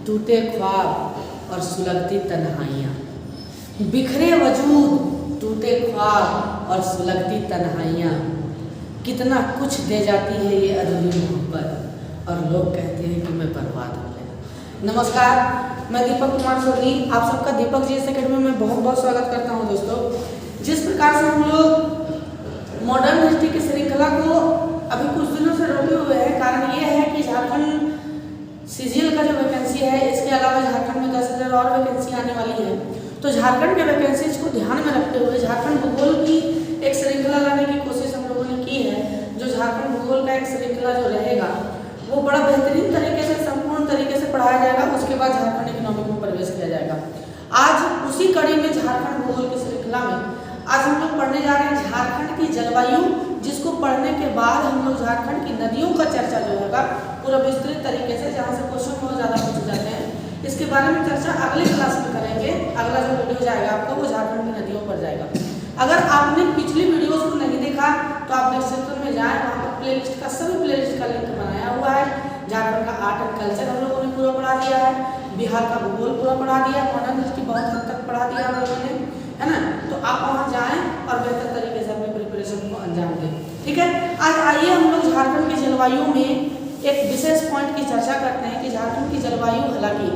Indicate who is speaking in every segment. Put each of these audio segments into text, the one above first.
Speaker 1: टूटे ख्वाब और सुलगती तन्हाइयाँ, बिखरे वजूद, टूटे ख्वाब और सुलगती तन्हाइयाँ, कितना कुछ दे जाती है ये अधूरी मोहब्बत, और लोग कहते हैं कि मैं बर्बाद हो गया। नमस्कार, मैं दीपक कुमार सोनी, आप सबका दीपक जी अकेडमी में बहुत बहुत स्वागत करता हूँ। दोस्तों, जिस प्रकार से हम लोग मॉडर्न हिस्ट्री की श्रृंखला को अभी कुछ दिनों से रोके हुए हैं, कारण ये है कि झारखंड सीजीएल का जो वैकेंसी है, इसके अलावा झारखंड में 10,000 और वैकेंसी आने वाली है। तो झारखंड के वैकेंसीज को ध्यान में रखते हुए झारखंड भूगोल की एक श्रृंखला लाने की कोशिश हम लोगों ने की है। जो झारखंड भूगोल का एक श्रृंखला जो रहेगा वो बड़ा बेहतरीन तरीके से, संपूर्ण तरीके से पढ़ाया जाएगा। उसके बाद झारखंड इकोनॉमिक में प्रवेश किया जाएगा। आज उसी कड़ी में झारखंड भूगोल की श्रृंखला में आज हम लोग पढ़ने जा रहे हैं झारखंड की जलवायु, जिसको पढ़ने के बाद हम लोग झारखंड की नदियों का चर्चा जो होगा पूरा विस्तृत तरीके से, जहाँ से क्वेश्चन बहुत ज़्यादा पूछे जाते हैं, इसके बारे में चर्चा अगले क्लास में करेंगे। अगला जो वीडियो जाएगा आपका वो झारखंड की नदियों पर जाएगा। अगर आपने पिछली वीडियोस को नहीं देखा तो आप डिस्क्रिप्शन में जाएं, वहाँ पर प्लेलिस्ट का सभी प्लेलिस्ट का लिंक बनाया हुआ है। झारखंड का आर्ट एंड कल्चर हम लोगों ने पूरा पढ़ा दिया है, बिहार का भूगोल पूरा पढ़ा दिया, मॉडर्न हिस्ट्री बहुत हद तक पढ़ा दिया हम लोगों ने, है ना। तो आप वहाँ जाएँ और बेहतर तरीके से अपनी प्रिपरेशन को अंजाम दें। ठीक है, आज आइए हम लोग झारखंड की जलवायु में एक विशेष पॉइंट की चर्चा करते हैं कि झारखंड की जलवायु हालांकि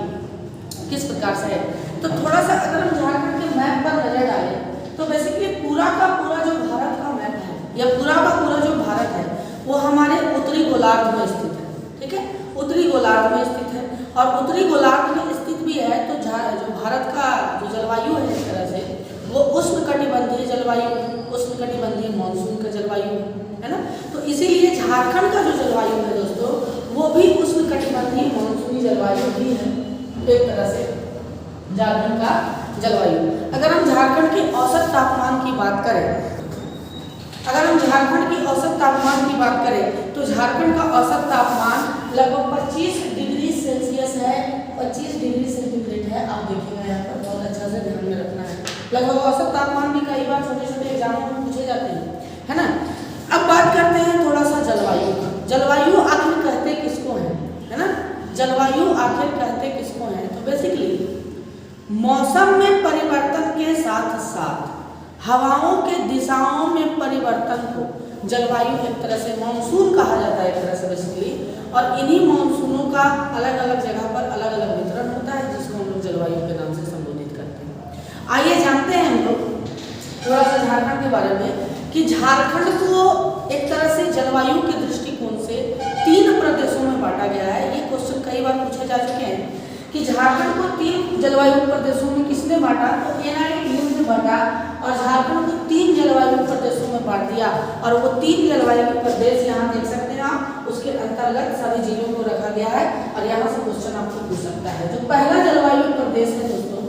Speaker 1: किस प्रकार से है। तो थोड़ा सा अगर हम झारखंड के मैप पर नजर डालें तो बेसिकली पूरा का पूरा जो भारत का मैप है या पूरा का पूरा जो भारत है वो हमारे उत्तरी गोलार्ध में स्थित है। ठीक है, उत्तरी गोलार्ध में स्थित है, और उत्तरी गोलार्ध में स्थित भी है तो जो भारत का जो जलवायु है एक तरह से वो उष्णकटिबंधीय जलवायु, उष्णकटिबंधीय मानसून का जलवायु है ना। तो इसीलिए झारखंड का जो जलवायु है दोस्तों वो भी उष्णकटिबंधीय मानसूनी जलवायु भी है एक तरह से झारखंड का जलवायु। अगर हम झारखंड के औसत तापमान की बात करें, तो झारखंड का औसत तापमान लगभग 25 डिग्री सेल्सियस है, 25 डिग्री सेंटीग्रेड है। आप देखिएगा यहाँ पर बहुत अच्छा से ध्यान में रखना है। लगभग औसत तापमान भी कई बार छोटे छोटे एग्जामों में पूछे जाते हैं, है ना। अब बात करते हैं थोड़ा सा जलवायु का। जलवायु आखिर कहते किसको है ना। जलवायु आखिर कहते किसको हैं? तो बेसिकली मौसम में परिवर्तन के साथ साथ हवाओं के दिशाओं में परिवर्तन को जलवायु एक तरह से मानसून कहा जाता है एक तरह से बेसिकली। और इन्हीं मानसूनों का अलग अलग जगह पर अलग अलग वितरण होता है, जिसको हम लोग जलवायु के नाम से संबोधित करते हैं। आइए जानते हैं हम लोग थोड़ा सा झारखंड के बारे में कि झारखंड को एक तरह से जलवायु के दृष्टिकोण से 3 प्रदेशों में बांटा गया है। ये क्वेश्चन कई बार पूछे जा चुके हैं कि झारखंड को 3 जलवायु प्रदेशों में किसने बांटा, तो NITM ने बांटा और झारखंड को 3 जलवायु प्रदेशों में बांट दिया। और वो 3 जलवायु प्रदेश यहाँ देख सकते हैं आप, उसके अंतर्गत सभी जिलों को रखा गया है और यहाँ से क्वेश्चन आपको पूछ सकता है। जो पहला जलवायु प्रदेश है दोस्तों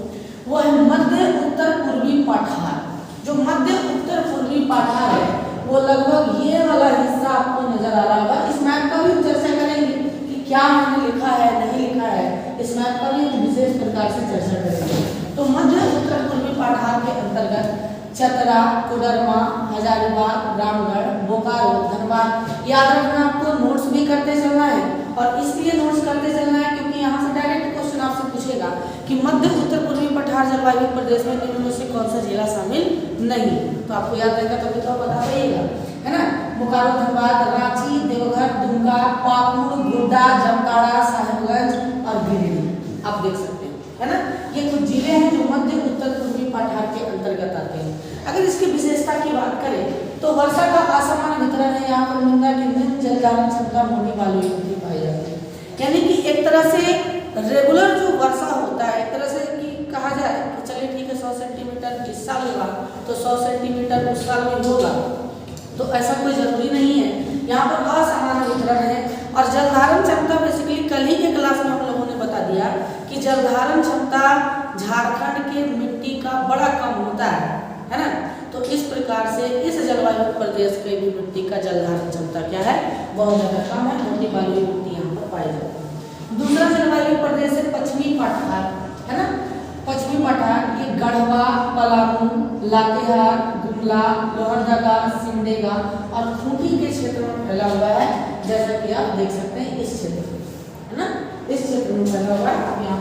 Speaker 1: वो है मध्य उत्तर पूर्वी पठार। जो मध्य उत्तर पूर्वी पठार है वो लगभग ये वाला हिस्सा आपको नजर आ रहा होगा। इस मैप का भी चर्चा करेंगे कि क्या मैंने लिखा है नहीं लिखा है, इस मैप का भी विशेष प्रकार से चर्चा करेंगे। तो मध्य उत्तर पूर्वी पठार के अंतर्गत चतरा, कोडरमा, हजारीबाग, रामगढ़, बोकारो, धनबाद। याद रखना, आपको नोट्स भी करते चलना है और इसलिए नोट्स करते चलना है क्योंकि यहाँ से डायरेक्ट क्वेश्चन आपसे पूछेगा कि मध्य उत्तर पूर्वी पठार जलवायु प्रदेश में निम्न में से कौन सा जिला शामिल नहीं। तो आपको याद रहेगा तभी तो बता पाइएगा, है ना। बोकारो, धनबाद, रांची, देवघर, दुमका, पाकुड़, गोड्डा, जामताड़ा, साहिबगंज और गिरिडीह आप देख सकते हैं, है ना। ये कुछ जिले हैं जो मध्य उत्तर पूर्वी पठार के अंतर्गत आते हैं। अगर इसकी विशेषता की बात करें तो वर्षा का असमान वितरण है। यहाँ पर मृदा की निम्न जल धारण क्षमता मोटी बालू युक्ति पाई जाती है, यानी कि एक तरह से रेगुलर जो वर्षा होता है, एक तरह से कि कहा जाए कि चलिए ठीक है 100 सेंटीमीटर इस साल होगा तो 100 सेंटीमीटर उस साल में होगा, तो ऐसा कोई जरूरी नहीं है। यहाँ पर असमान वितरण है। और जलधारण क्षमता बेसिकली कल ही के क्लास में हम लोगों ने बता दिया कि जलधारण क्षमता झारखंड के मिट्टी का बड़ा कम होता है ना। तो इस प्रकार से इस जलवायु प्रदेश के भी मिट्टी का जलधारण क्षमता क्या है, बहुत ज़्यादा कम है, मोटी बालू मिट्टी यहाँ पर पाई जाती है। दूसरा जलवायु प्रदेश है पश्चिमी पठार, है ना। पश्चिमी पठार ये गढ़वा, पलामू, लातेहार, गुमला, लोहरदगा, सिमडेगा और खूंटी के क्षेत्र में फैला हुआ है, जैसा कि आप देख सकते हैं इस क्षेत्र में, है ना। इस क्षेत्र में फैला हुआ है, आप यहाँ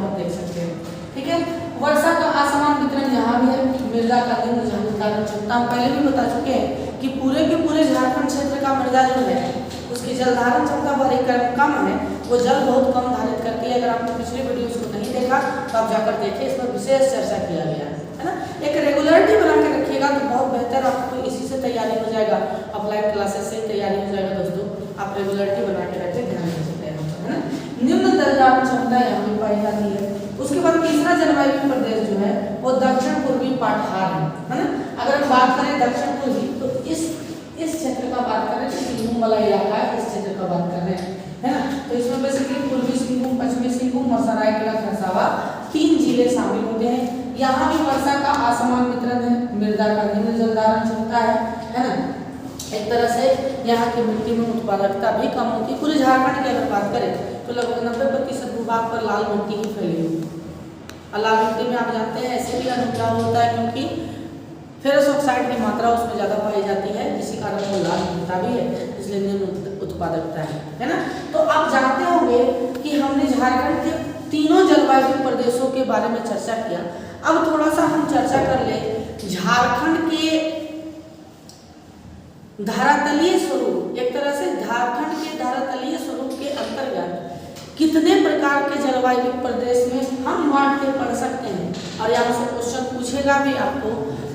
Speaker 1: ठीक है। वर्षा का असमान वितरण यहाँ भी है, मृदा का निम्न जलधारण क्षमता हम पहले भी बता चुके हैं कि पूरे के पूरे झारखंड क्षेत्र का मृदा जो है उसकी जलधारण क्षमता बड़ी कम है, वो जल बहुत कम धारित करती है। अगर आपने पिछले वीडियोस को नहीं देखा तो आप जाकर देखिए, इस पर विशेष चर्चा किया गया है ना। एक रेगुलरिटी बना के रखिएगा तो बहुत बेहतर, आपको इसी से तैयारी हो जाएगा, ऑफलाइन क्लासेस से तैयारी हो जाएगा दोस्तों। आप रेगुलरिटी बना के रखें, ध्यान रख सकते हैं, है ना। निम्न जलधारण क्षमता यहाँ भी पाई जाती है। उसके बाद तीसरा जलवायु प्रदेश जो है वो दक्षिण पूर्वी पठार है ना। अगर हम बात करें दक्षिण पूर्वी तो इस क्षेत्र का बात करें, सिंहभूम वाला इलाका है, इस क्षेत्र का बात कर रहे हैं, है ना। तो इसमें बेसिकली पूर्वी सिंहभूम, पश्चिमी सिंहभूम और सरायकेला खरसावां 3 जिले शामिल होते हैं। यहाँ भी वर्षा का असमान वितरण है, मृदा का निम्न जलधारण क्षमता है ना। एक तरह से यहाँ की मिट्टी में उत्पादकता भी कम होती है। पूरे झारखंड की अगर बात करें तो लगभग 90% भूभाग पर लाल मिट्टी ही फैली हुई है। और लाल मिट्टी में आप जानते हैं ऐसे भी अनुप्लाव होता है क्योंकि फेरस ऑक्साइड की मात्रा उसमें ज़्यादा पाई जाती है, इसी कारण वो लाल मिलता भी है, इसलिए निम्न उत्पादकता है ना। तो आप जानते होंगे कि हमने झारखंड के तीनों जलवायु प्रदेशों के बारे में चर्चा किया। अब थोड़ा सा हम चर्चा कर ले झारखंड के धरातलीय स्वरूप, एक तरह से झारखंड के धरातलीय स्वरूप के अंतर्गत कितने प्रकार के जलवायु प्रदेश में हम बांट के पढ़ सकते हैं, और यहाँ से क्वेश्चन पूछेगा भी आपको,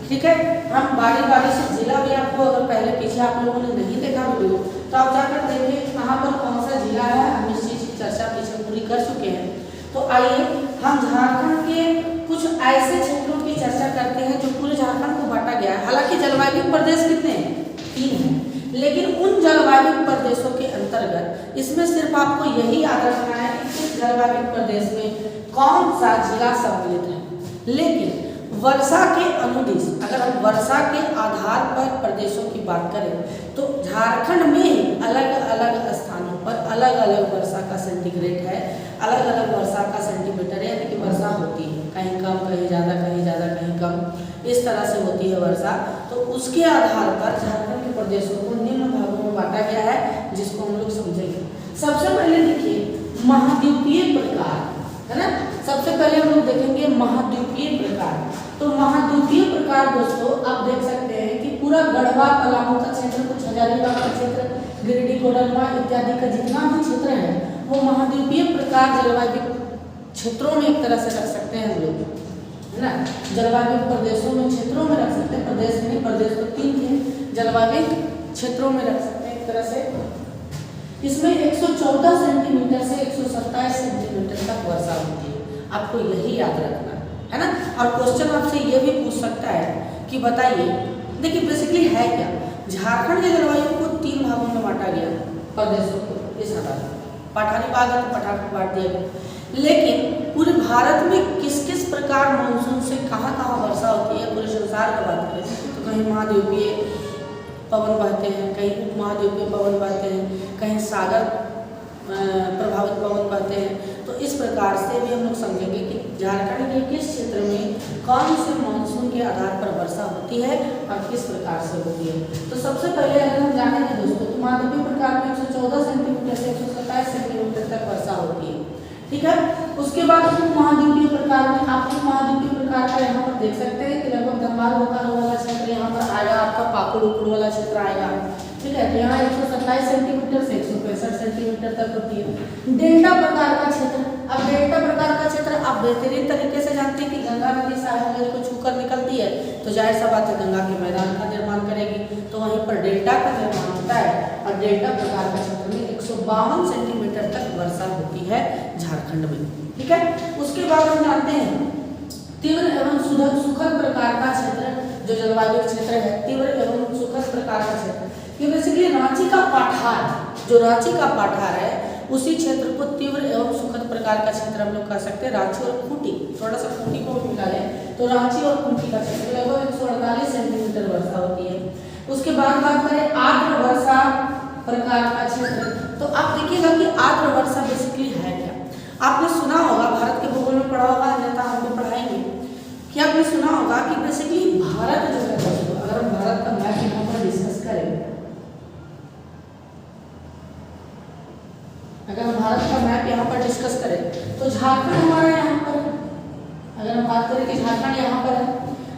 Speaker 1: ठीक है। हम बारी बारी से जिला भी आपको, अगर पहले पीछे आप लोगों ने नहीं देखा वीडियो तो आप जाकर देखिए कहाँ पर कौन सा जिला है, हम इस चीज़ की चर्चा पीछे पूरी कर चुके हैं। तो आइए हम झारखंड के कुछ ऐसे क्षेत्रों की चर्चा करते हैं जो पूरे झारखंड को बांटा गया है। हालांकि जलवायु प्रदेश कितने हैं? 3 हैं, लेकिन उन जलवायु प्रदेशों के अंतर्गत इसमें सिर्फ आपको यही याद रखना है कि किस जलवायु प्रदेश में कौन सा जिला सम्मिलित है। लेकिन वर्षा के अनुदिश अगर हम वर्षा के आधार पर प्रदेशों की बात करें तो झारखंड में अलग अलग स्थानों पर अलग अलग वर्षा का सेंटीग्रेड है, अलग अलग वर्षा का सेंटीमीटर है, यानी कि वर्षा होती है, कहीं कम कहीं ज़्यादा, कहीं ज़्यादा कहीं कम, इस तरह से होती है वर्षा। तो उसके आधार पर झारखंड के प्रदेशों को निम्न भागों में बांटा गया है, जिसको हम लोग समझेंगे। सबसे पहले देखिए महाद्वीपीय प्रकार, है ना। सबसे पहले हम लोग देखेंगे महाद्वीपीय प्रकार। तो महाद्वीपीय प्रकार दोस्तों आप देख सकते हैं कि पूरा गढ़वा पलामू का क्षेत्र, कुछ हजारीबाग का क्षेत्र, गिरिडीह कोडरमा इत्यादि का जितना भी क्षेत्र है वो महाद्वीपीय प्रकार जलवायु क्षेत्रों में एक तरह से रख सकते हैं हम लोग, है ना। जलवायु प्रदेशों में, क्षेत्रों में रख सकते हैं, प्रदेश में नहीं, प्रदेश तो 3 थे, जलवायु क्षेत्रों में रख सकते हैं एक तरह से। इसमें 114 सेंटीमीटर से 127 सेंटीमीटर तक वर्षा होती है, आपको यही याद रखना है ना। और क्वेश्चन आपसे ये भी पूछ सकता है कि बताइए, देखिए बेसिकली है क्या, झारखंड के जलवायु को 3 भागों में बांटा गया प्रदेशों को, इस आधार पर पठारी भाग है तो पठार को बांट दिया गया। लेकिन पूरे भारत में किस किस प्रकार मानसून से कहाँ कहाँ वर्षा होती है, पूरे संसार की बात करें तो कहीं महाद्वीपीय पवन बहते हैं, कहीं उपमहाद्वीपीय पवन बहते हैं, कहीं सागर प्रभावित पवन बहते हैं। तो इस प्रकार से भी हम लोग समझेंगे कि झारखंड के किस क्षेत्र में कौन से मानसून के आधार पर वर्षा होती है और किस प्रकार से होती है। तो सबसे पहले अगर हम जानेंगे दोस्तों तो महाद्वीपीय प्रकार में 114 सेंटीमीटर से 127 सेंटीमीटर तक वर्षा होती है, ठीक है। उसके बाद उपमहाद्वीपीय प्रकार में आप उपमहाद्वीपीय प्रकार का यहाँ पर देख सकते हैं कि लगभग धनबाद बोकारो वाला क्षेत्र यहाँ पर आएगा, आपका पाकुड़ उकुड़ वाला क्षेत्र आएगा, ठीक है। तो यहाँ 127 सेंटीमीटर से 165 सेंटीमीटर तक होती है। डेल्टा प्रकार का क्षेत्र, अब डेल्टा प्रकार का क्षेत्र आप बेहतरीन तरीके से जानते हैं कि गंगा नदी साहिल को छूकर निकलती है, तो जाहिर सा बात है गंगा के मैदान का निर्माण करेगी, तो वहीं पर डेल्टा का निर्माण होता है। और डेल्टा प्रकार का क्षेत्र में 152 सेंटीमीटर तक वर्षा होती है झारखंड में, ठीक है। उसके बाद हम जानते हैं तीव्र एवं सुखद प्रकार का क्षेत्र, जो जलवायु क्षेत्र है तीव्र एवं सुखद प्रकार का क्षेत्र, ये बेसिकली रांची का पठार, जो रांची का पठार है उसी क्षेत्र को तीव्र एवं सुखद प्रकार का क्षेत्र हम लोग कह सकते हैं। रांची और खूंटी, थोड़ा सा खूंटी को मिला लें तो रांची और खूंटी का क्षेत्र लगभग 148 सेंटीमीटर वर्षा होती है। उसके बाद बात करें आर्द्र वर्षा प्रकार का क्षेत्र, तो आप देखिएगा कि आर्द्र वर्षा बेसिकली है क्या। आपने सुना होगा, भारत के भूगोल में पढ़ा होगा, अन्यथा हम भी पढ़ाएंगे कि आपने सुना होगा कि बेसिकली भारत जो है दोस्तों, अगर हम भारत का मैप यहाँ पर डिस्कस करें, अगर हम भारत का मैप यहाँ पर डिस्कस करें तो झारखंड हमारा यहाँ पर, कि झारखंड यहाँ पर है,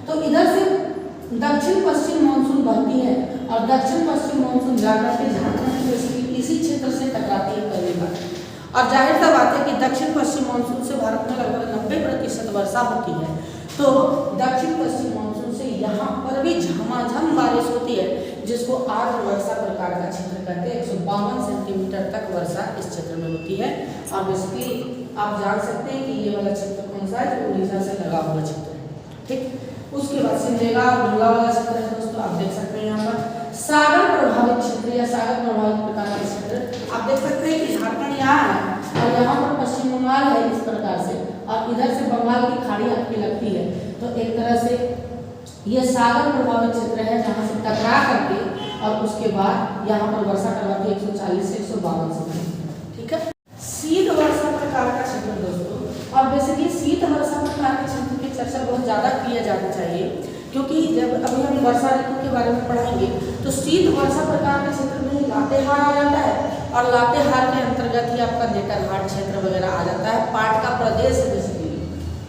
Speaker 1: तो इधर से दक्षिण पश्चिम मानसून बहती है और दक्षिण पश्चिम मानसून जाकर के झारखंड में इसी क्षेत्र से टकराती है पहली बार। और जाहिर सा बात है कि दक्षिण पश्चिम मानसून से भारत में लगभग 90% वर्षा होती है, तो दक्षिण पश्चिम मानसून से यहाँ पर भी झमाझम बारिश होती है, जिसको आर्द्र वर्षा प्रकार का क्षेत्र कहते हैं। 152 सेंटीमीटर तक वर्षा इस क्षेत्र में होती है। और बेसिकली आप जान सकते हैं कि ये वाला क्षेत्र कौन सा है, जो उड़ीसा से लगा हुआ क्षेत्र है। ठीक, उसके बाद सिमडेगा और मंडला वाला क्षेत्र है दोस्तों, आप देख सकते हैं यहाँ पर सागर प्रभावित क्षेत्र या सागर प्रभावित प्रकार के क्षेत्र आप देख सकते हैं कि झारखंड यहाँ है और यहाँ पर पश्चिम बंगाल है इस प्रकार से, और इधर से बंगाल की खाड़ी आपकी लगती है। तो एक तरह से ये सागर प्रभावित क्षेत्र है जहाँ से टकरा करके और उसके बाद यहाँ पर वर्षा करवाती है 140 से 152 सेंटीमीटर। ठीक है, शीत वर्षा प्रकार का क्षेत्र दोस्तों, और बेसिकली शीत वर्षा प्रकार के क्षेत्र की चर्चा बहुत ज़्यादा किया जाना चाहिए, क्योंकि जब अभी हम वर्षा ऋतु के बारे में पढ़ाएंगे तो शीत वर्षा प्रकार के क्षेत्र में लातेहार आ जाता है, और लातेहार के अंतर्गत ही आपका नेतरहाट क्षेत्र वगैरह आ जाता है। पाट का प्रदेश है बेसिकली,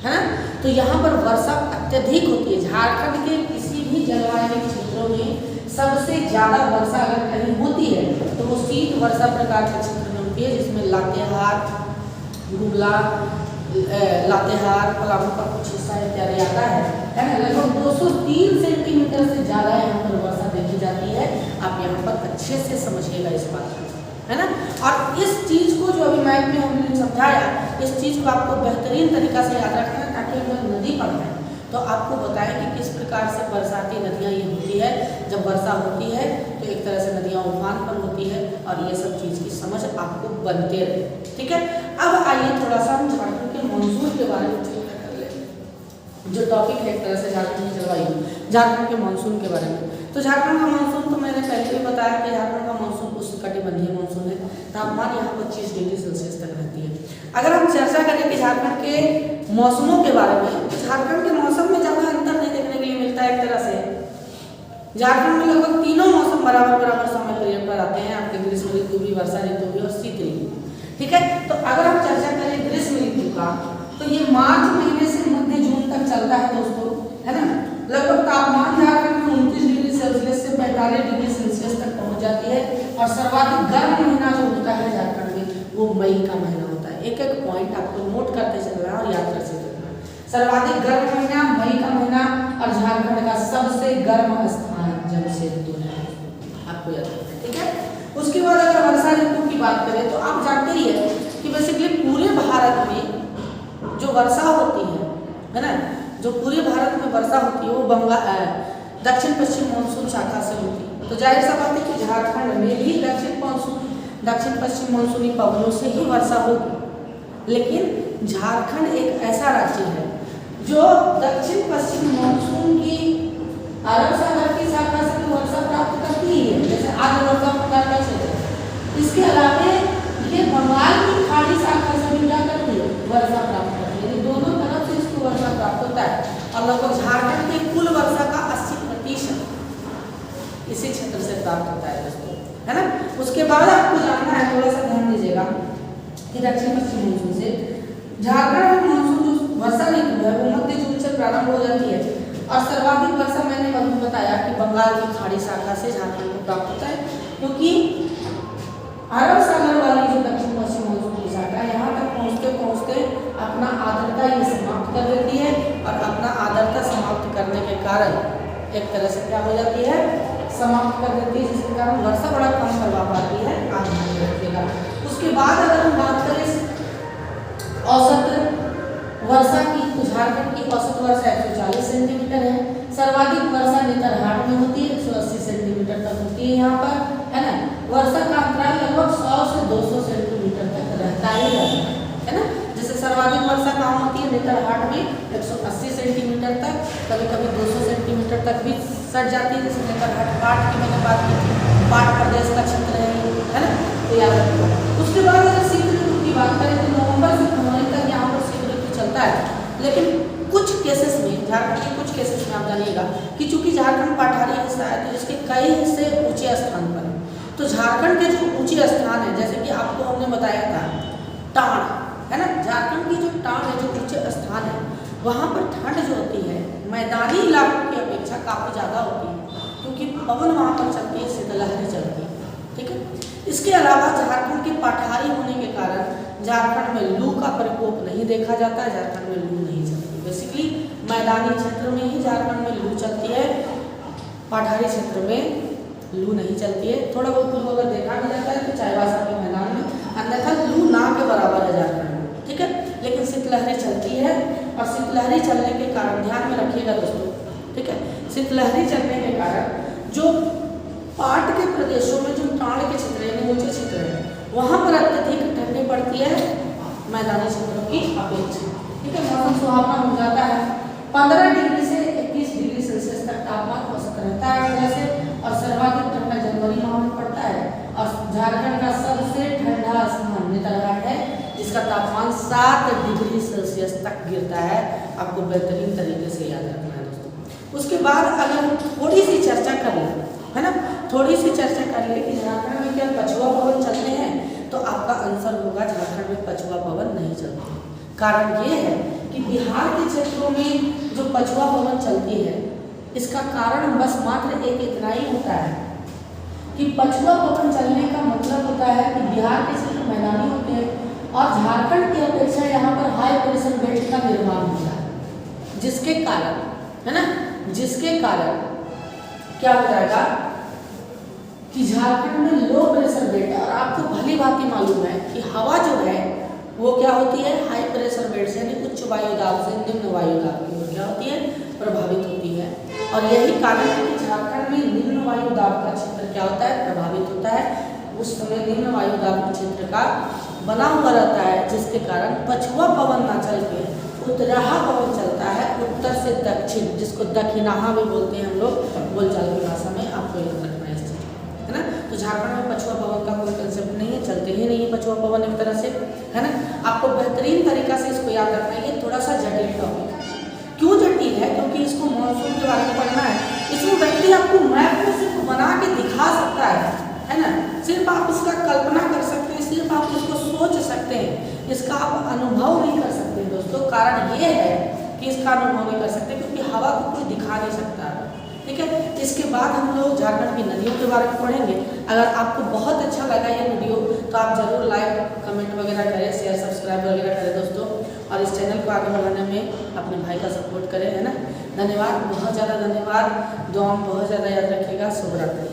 Speaker 1: है ना। तो यहाँ पर वर्षा अत्यधिक होती है। झारखंड के किसी भी जलवायु क्षेत्रों में सबसे ज़्यादा वर्षा अगर कहीं होती है तो वो शीत वर्षा प्रकार के क्षेत्र में होती है, जिसमें लातेहार, गुमला, लातेहार, पलामू का कुछ हिस्सा इत्यादि आता है ना। लगभग 203 सेंटीमीटर से ज़्यादा यहाँ पर वर्षा देखी जाती है। आप यहाँ पर अच्छे से समझिएगा इस बात को, है ना। और इस चीज़ को जो अभी मैथ में हमने समझाया, इस चीज़ को आपको बेहतरीन तरीका से याद रखना है, ताकि अगर नदी पढ़ना है तो आपको बताएं कि किस प्रकार से बरसाती नदियाँ ये होती है। जब वर्षा होती है तो एक तरह से नदियाँ उफान पर होती है, और ये सब चीज़ की समझ आपको बनते रहे। ठीक है, अब आइए थोड़ा सा हम झारखंड के मानसून के बारे में चर्चा कर लें। जो टॉपिक है एक तरह से झारखंड की जलवायु, झारखंड के मानसून के बारे में। तो झारखंड का मानसून तो मैंने पहले भी बताया कि झारखंड का मानसून उष्णकटिबंधीय मानसून है। तापमान यहाँ 25 डिग्री सेल्सियस तक रहती है। अगर हम चर्चा करें कि झारखंड के मौसमों के बारे में, तो झारखंड के मौसम में ज़्यादा अंतर नहीं देखने के लिए मिलता है। एक तरह से झारखंड में लगभग तीनों मौसम बराबर समय पीरियड पर आते हैं, आपके ग्रीष्म ऋतु भी, वर्षा ऋतु भी और शीत ऋतु। ठीक है, तो अगर हम चर्चा करें ग्रीष्म ऋतु का, तो ये मार्च महीने से मध्य जून तक चलता है दोस्तों, है ना। लगभग तापमान झारखंड में 29 डिग्री सेल्सियस से 45 डिग्री सेल्सियस तक पहुंच जाती है। और सर्वाधिक गर्म महीना जो होता है झारखंड में, वो मई का महीना होता है। एक एक पॉइंट आपको नोट करते चलना और याद करते चलना। सर्वाधिक गर्म महीना मई का महीना, और झारखंड का सबसे गर्म स्थान जमशेदपुर है, आपको याद रखना है। ठीक है, उसके बाद अगर वर्षा ऋतु की बात करें तो आप जानते ही है कि बेसिकली पूरे भारत में जो वर्षा होती है ना, जो पूरे भारत में वर्षा होती है वो दक्षिण पश्चिम मानसून शाखा से होती है। तो जाहिर सा बात है कि झारखंड में भी दक्षिण पश्चिम मानसूनी पवनों से ही वर्षा होगी। लेकिन झारखंड एक ऐसा राज्य है जो दक्षिण पश्चिम मानसून की अरब सागर की शाखा से भी वर्षा प्राप्त करती है, जैसे आर्द्र वर्षा प्रकार का क्षेत्र। इसके अलावा ये बंगाल की खाड़ी शाखा से भी क्या करती है, वर्षा प्राप्त करती है। दोनों तरफ से इसको वर्षा प्राप्त होता है, और लगभग झारखंड की कुल वर्षा का 80% इसी क्षेत्र से प्राप्त होता है दोस्तों, है ना। उसके बाद आपको जानना है, थोड़ा सा ध्यान दीजिएगा कि दक्षिण पश्चिम मानसून से झारखंड में मानसून जो वर्षा ऋतु है वो मध्य जून से प्रारंभ हो जाती है, और सर्वाधिक वर्षा मैंने अभी बताया कि बंगाल की खाड़ी शाखा से झारखंड को प्राप्त होता है, क्योंकि अरब सागर वाली जो दक्षिण पश्चिम मानसून की शाखा यहाँ तक पहुँचते पहुँचते अपना आर्द्रता ये समाप्त कर देती है, और अपना आर्द्रता समाप्त करने के कारण एक तरह से क्या हो जाती है, समाप्त कर देती है, जिसके कारण वर्षा बड़ा कम करवा पाती है। आप ध्यान रखिएगा। उसके बाद अगर हम बात करें औसत वर्षा की, तो झारखंड की औसत वर्षा 140 सेंटीमीटर है। सर्वाधिक वर्षा नेतरहाट में होती है, 180 सेंटीमीटर तक होती है यहाँ पर, है ना। वर्षा का अंतराल लगभग 100 से 200 सेंटीमीटर तक रहता ही रहता है ना। जैसे सर्वाधिक वर्षा कहाँ होती है, नेतरहाट में 180 सेंटीमीटर तक, कभी कभी 200 सेंटीमीटर तक भी सट जाती है। जैसे नेतरहाट पाट की मैंने बात की थी, पाट प्रदेश का क्षेत्र है ना, तो याद रखिएगा। उसके बाद अगर शीत ऋतु की बात करें तो नवंबर से फरवरी तक यहाँ पर शीत ऋतु चलता है। लेकिन कुछ केसेस में, झारखंड के कुछ केसेस में आप जानिएगा कि चूंकि झारखंड पठारी हिस्सा है, तो इसके कई हिस्से ऊंचे स्थान पर हैं। तो झारखंड के जो ऊंचे स्थान है, जैसे कि आपको हमने बताया था टाण, है ना, झारखंड की जो टाण है, जो ऊंचे स्थान है, वहाँ पर ठंड जो होती है मैदानी इलाकों की अपेक्षा काफ़ी ज़्यादा होती है, क्योंकि पवन वहाँ पर चलती है, शीतलहरें चलती है। ठीक है। इसके अलावा झारखंड की पठारी होने के कारण झारखंड में लू का प्रकोप नहीं देखा जाता है, झारखंड में लू नहीं चलती। बेसिकली मैदानी क्षेत्र में ही झारखंड में लू चलती है, पठारी क्षेत्र में लू नहीं चलती है। थोड़ा बहुत लू अगर देखा भी जाता है तो चाईबासा के मैदान में, अन्यथा लू ना के बराबर है झारखंड में। ठीक है, लेकिन शीतलहरें चलती है और शीतलहरी चलने के कारण ध्यान में रखिएगा दोस्तों, ठीक है, शीतलहरी चलने के कारण जो पाट के प्रदेशों में जो टाड़ के क्षेत्र यानी ऊंचे क्षेत्र है वहाँ पर अत्यधिक ठंडी पड़ती है मैदानी क्षेत्रों की अपेक्षा। ठीक है, मौसम सुहावना हो जाता है। 15 डिग्री से 21 डिग्री सेल्सियस तक तापमान औसत रहता है वैसे, और सर्वाधिक ठंडा जनवरी माह में पड़ता है। और झारखंड का सबसे ठंडा स्थान नेतरहाट है, जिसका तापमान 7 डिग्री सेल्सियस तक गिरता है। आपको बेहतरीन तरीके से याद रखना है दोस्तों। उसके बाद अगर हम थोड़ी सी चर्चा कर लें, है ना, थोड़ी सी चर्चा कर ले कि झारखंड में क्या पछुआ पवन चलते हैं, तो आपका आंसर होगा झारखंड में पछुआ पवन नहीं चलते। कारण ये है कि बिहार के क्षेत्रों में जो पछुआ पवन चलती है, इसका कारण बस मात्र एक इतना ही होता है कि पछुआ पवन चलने का मतलब होता है कि बिहार के क्षेत्र मैदानी होते हैं और झारखंड की अपेक्षा यहाँ पर हाई प्रेशर बेल्ट का निर्माण होता है, जिसके कारण, है ना, जिसके कारण क्या हो जाएगा कि झारखंड में लो प्रेशर बेल्ट, और आपको भली भांति मालूम है कि हवा जो है वो क्या होती है, हाई प्रेशर बेल्ट से यानी उच्च वायु दाब से निम्न वायु दाब की ओर क्या होती है, प्रभावित होती है। और यही कारण है कि झारखंड में निम्न वायु दाब का क्षेत्र क्या होता है, प्रभावित होता है। उस समय निम्न वायु दाब क्षेत्र का बना हुआ रहता है, जिसके कारण पछुआ पवन ना चल के उत्तराहा पवन चलता है, उत्तर से दक्षिण, जिसको दक्षिणाहा भी बोलते हैं हम लोग बोलचाल की भाषा में। आपको याद रखना है इस चीज, है ना। तो झारखंड में पछुआ पवन का कोई कंसेप्ट नहीं है, चलते ही नहीं है पछुआ पवन एक तरह से, है ना। आपको बेहतरीन तरीका से इसको याद रखना है। ये थोड़ा सा जटिल टॉपिक है। क्यों जटिल है? क्योंकि इसको मॉनसून के बारे में पढ़ना है। इसमें व्यक्ति आपको मैप में सिर्फ बना के दिखा सकता है ना, सिर्फ आप इसका कल्पना कर सकते हैं, सिर्फ आप इसको सोच सकते हैं, इसका आप अनुभव नहीं कर सकते दोस्तों। कारण ये है कि इसका अनुभव नहीं कर सकते क्योंकि हवा को कोई दिखा नहीं सकता। ठीक है, इसके बाद हम लोग झारखंड की नदियों के बारे में पढ़ेंगे। अगर आपको बहुत अच्छा लगा ये वीडियो तो आप जरूर लाइक कमेंट वगैरह करें, शेयर सब्सक्राइब वगैरह करें दोस्तों, और इस चैनल को आगे बढ़ाने में अपने भाई का सपोर्ट करें, है ना। धन्यवाद, बहुत ज़्यादा धन्यवाद। दुआ में बहुत ज़्यादा याद रखिएगा। शुभ रात्रि।